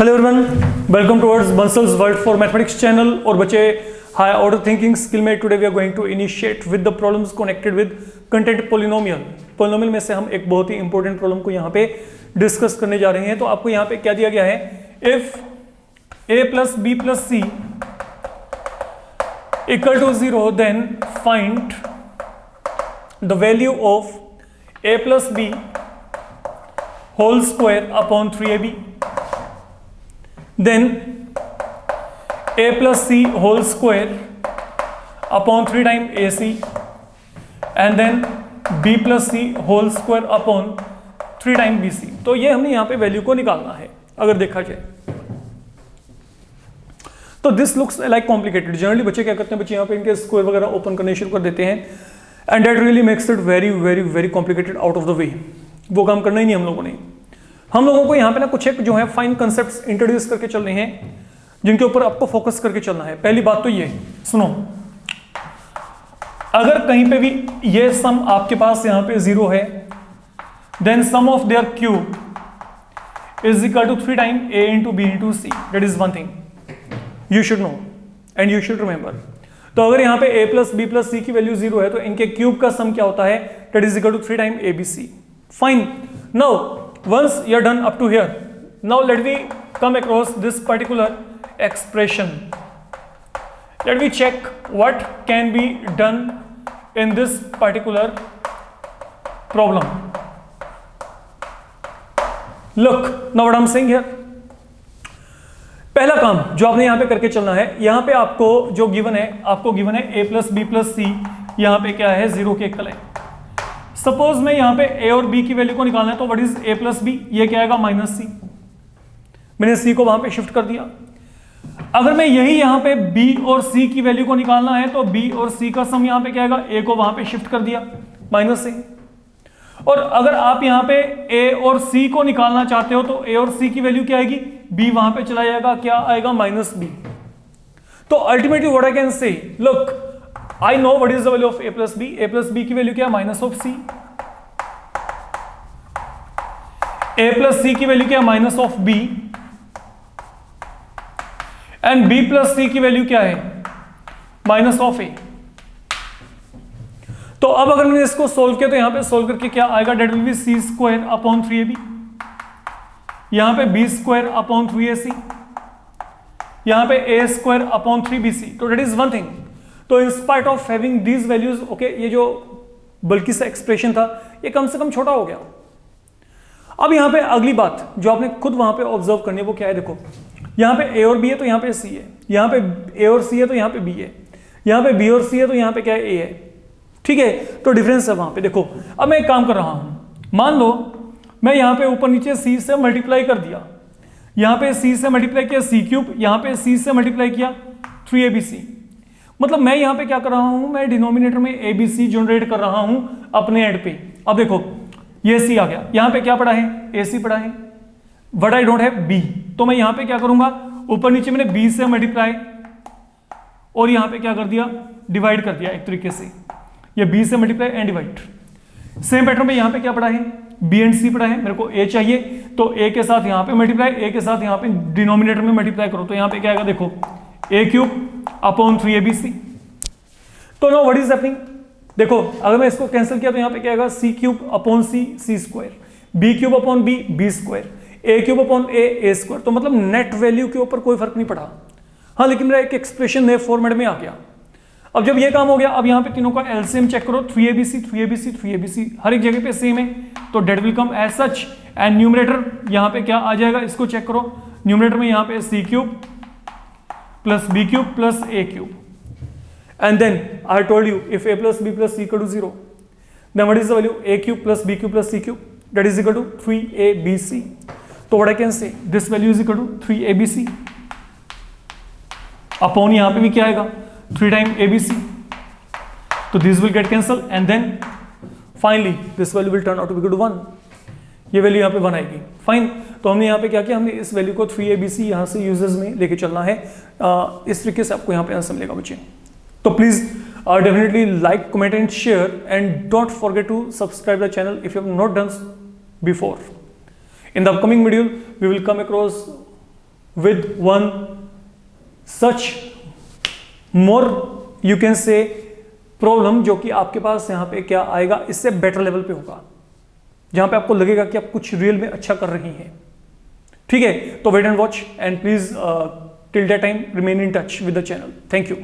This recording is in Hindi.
Hello everyone, welcome towards Bansal's world for mathematics channel. और बच्चे, हाई ऑर्डर थिंकिंग स्किल में today we are going to initiate with the problems connected with content polynomial. Polynomial में से हम एक बहुत ही इंपॉर्टेंट प्रॉब्लम को यहाँ पे डिस्कस करने जा रहे हैं। तो आपको यहाँ पे क्या दिया गया है, if a plus B plus C equal to 0 then find the value of a plus B whole square upon 3ab, then a plus c whole square upon 3 times ac, and then b plus c whole square upon 3 times bc। तो ये हमने यहाँ पे वैल्यू को निकालना है। अगर देखा जाए तो this looks like complicated. Generally बच्चे क्या करते हैं, बच्चे यहाँ पे इनके स्क्वायर वगैरह ओपन करने शुरू कर देते हैं, and that really makes it very very very complicated out of the way. वो काम करना ही नहीं हम लोगों ने। हम लोगों को यहाँ पे ना कुछ एक जो है फाइन कॉन्सेप्ट्स इंट्रोड्यूस करके चल रहे हैं, जिनके ऊपर आपको फोकस करके चलना है। पहली बात तो ये सुनो, अगर कहीं पे भी ये सम आपके पास यहाँ पे 0 है, then sum of their cube is equal to 3 time a into B into C. That is one thing you should know and you should remember. तो अगर यहाँ पे a plus B plus C की वैल्यू 0 है, तो इनके क्यूब का सम क्या होता है, that is equal to 3 time a b c। Fine, now once you're done up to here, now let me come across this particular expression. Let me check what can be done in this particular problem. Look, now what I'm saying here, पहला काम जो आपने यहां पे करके चलना है, यहां पे आपको जो गिवन है, आपको गिवन है a प्लस बी प्लस सी, यहां पे क्या है 0 के इक्वल है। सपोज मैं यहां पे a और b की वैल्यू को निकालना है, तो what is a plus B, ये क्या आएगा माइनस सी। मैंने c को वहां पे शिफ्ट कर दिया। अगर मैं यही यहां पे b और c की वैल्यू को निकालना है, तो b और c का सम यहां पे क्या आएगा, a को वहां पे शिफ्ट कर दिया माइनस a। और अगर आप यहां पे a और c को निकालना चाहते हो, तो a और c की वैल्यू क्या आएगी, b वहां पे चला जाएगा, क्या आएगा माइनस b। तो ultimately what I can say, look I know what is the value of a plus b. a plus b की वैल्यू क्या है, minus of c। a plus c की वैल्यू क्या है, minus of b। And b plus c की वैल्यू क्या है, माइनस ऑफ a। तो अब अगर मैंने इसको सोल्व किया, तो यहां पे सोल्व करके क्या आएगा, that will be c square upon 3ab, यहां पे b स्क्वायर अपॉन 3ac, यहां पे a स्क्वायर अपॉन 3bc। तो डेट इज वन थिंग। तो in spite of having these values, okay, ये जो बल्कि सा एक्सप्रेशन था, ये कम से कम छोटा हो गया। अब यहां पे अगली बात जो आपने खुद वहां पे ऑब्जर्व करनी है, वो क्या है, देखो यहां पे a और b है, तो यहां पे c है, यहां पे a और c है, तो यहां पे b है, यहां पे b और c है, तो यहां पे क्या है, a है। ठीक है, तो डिफरेंस है वहां पे। देखो अब मैं एक काम कर रहा हूं, मान लो मैं यहां पे ऊपर नीचे c से मल्टीप्लाई कर दिया, यहां पे c से मल्टीप्लाई किया c क्यूब, यहां पे c से मल्टीप्लाई किया 3abc। मतलब मैं यहां पे क्या कर रहा हूं, मैं डिनोमिनेटर में ABC जनरेट कर रहा हूं अपने एंड पे। अब देखो ये C आ गया, यहां पे क्या पड़ा है, AC पड़ा है, but I don't have B। तो मैं यहां पे क्या करूंगा, ऊपर नीचे मैंने B से मल्टीप्लाई और यहां पे क्या कर दिया, डिवाइड कर दिया एक तरीके से, ये B से multiply and divide. Same pattern में यहां पे क्या पड़ा है, B एंड C पड़ा है, मेरे को A चाहिए, तो A के साथ यहां पे मल्टीप्लाई, A के साथ यहां पे डिनोमिनेटर में मल्टीप्लाई करो, तो यहां पे क्या आएगा, देखो a क्यूब अपॉन 3abc। तो नो व्हाट इज हैपनिंग, देखो अगर मैं इसको कैंसिल किया, तो यहां पे क्या आएगा, c cube upon c square, b cube upon b square, a cube upon a square. तो मतलब नेट वैल्यू के ऊपर कोई फर्क नहीं पड़ा। हाँ, लेकिन मेरा एक एक्सप्रेशन नए फॉर्मेट में आ गया। अब जब ये काम हो गया, अब यहाँ पे तीनों का एलसीएम चेक करो, 3abc हर एक जगह पे सेम है, तो that will come as such. And numerator यहाँ पे क्या आ जाएगा, इसको चेक करो, न्यूमरेटर में यहाँ पे c cube plus b cube plus a cube, and then I told you if a plus b plus c equal to 0, then what is the value, a cube plus b cube plus c cube, that is equal to 3abc. So what I can say, this value is equal to 3abc upon यहाँ पे भी क्या आएगा, 3 times abc, तो this will get cancelled, and then finally this value will turn out to be equal to 1। ये वैल्यू यहाँ पे 1 आएगी। फाइन, तो हमने यहाँ पे क्या किया, हमने इस वैल्यू को 3abc यहाँ से यूजर्स में लेके चलना है। इस तरीके से आपको यहाँ पे आंसर मिलेगा बच्चे। तो please definitely like, comment and share, and don't forget to subscribe the channel if you have not done before. In the upcoming module, we will come across with one such more you can say problem, जो कि आपके पास यहाँ पे क्या आएगा, इससे बेटर लेवल पे होगा, जहां पे आपको लगेगा कि आप कुछ रियल में अच्छा कर रही हैं। ठीक है, तो wait and watch and please till that time remain in touch with the channel. Thank you.